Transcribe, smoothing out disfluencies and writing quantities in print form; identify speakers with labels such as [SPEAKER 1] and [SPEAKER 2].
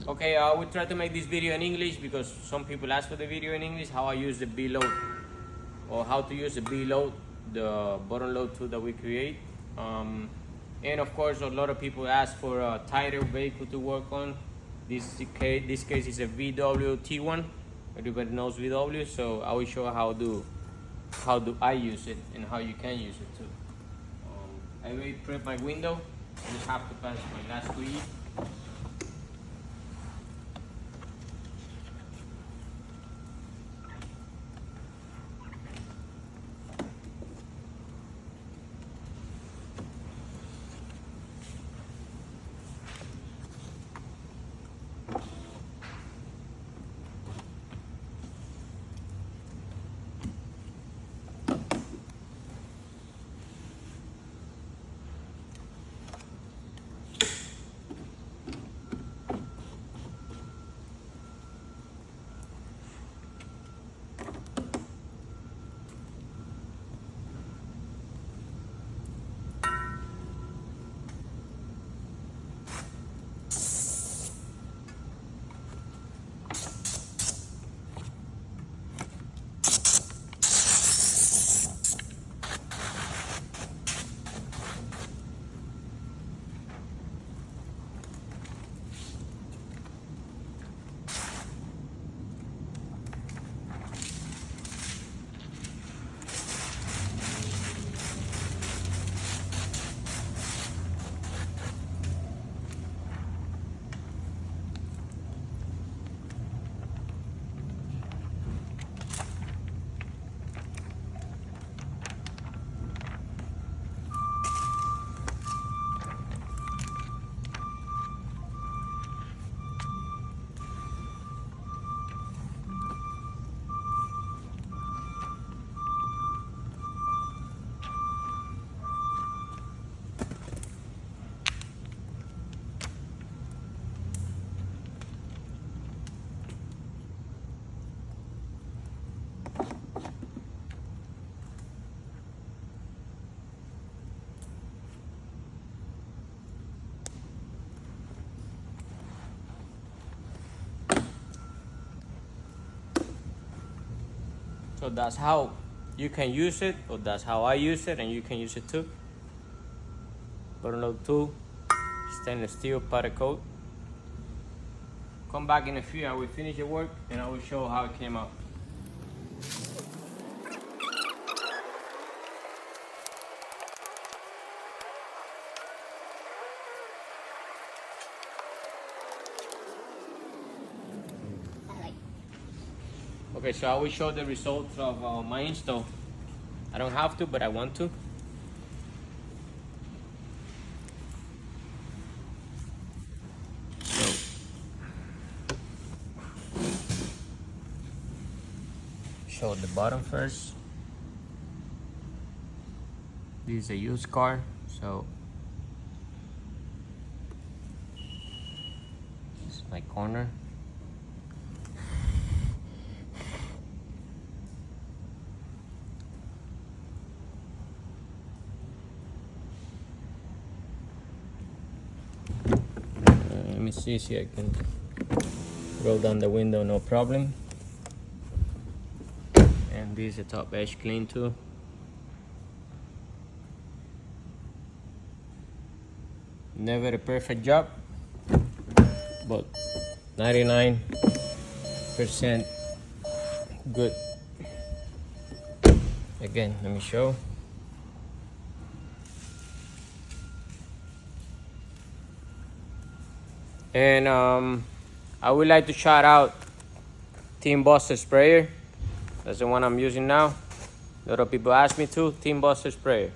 [SPEAKER 1] Okay, I will try to make this video in English because some people ask for the video in English, how I use the B-load or how to use the B-load, the bottom load tool that we create. And of course, a lot of people ask for a tighter vehicle to work on. This case is a VW Tiguan. Everybody knows VW, so I will show how do I use it and how you can use it too. I already prep my window. I just have to pass my last squeegee. So that's how you can use it, or that's how I use it, and you can use it too. Bottom load tool, stainless steel powder coat. Come back in a few, I will finish the work and I will show how it came out. Okay, so I will show the results of my install. I don't have to, but I want to. So, show the bottom first. This is a used car, so this is my corner. Let me see if I can roll down the window, no problem. And this is the top edge clean too. Never a perfect job, but 99% good. Again, let me show. And I would like to shout out Team Buster Sprayer. That's the one I'm using now. A lot of people ask me to. Team Buster Sprayer.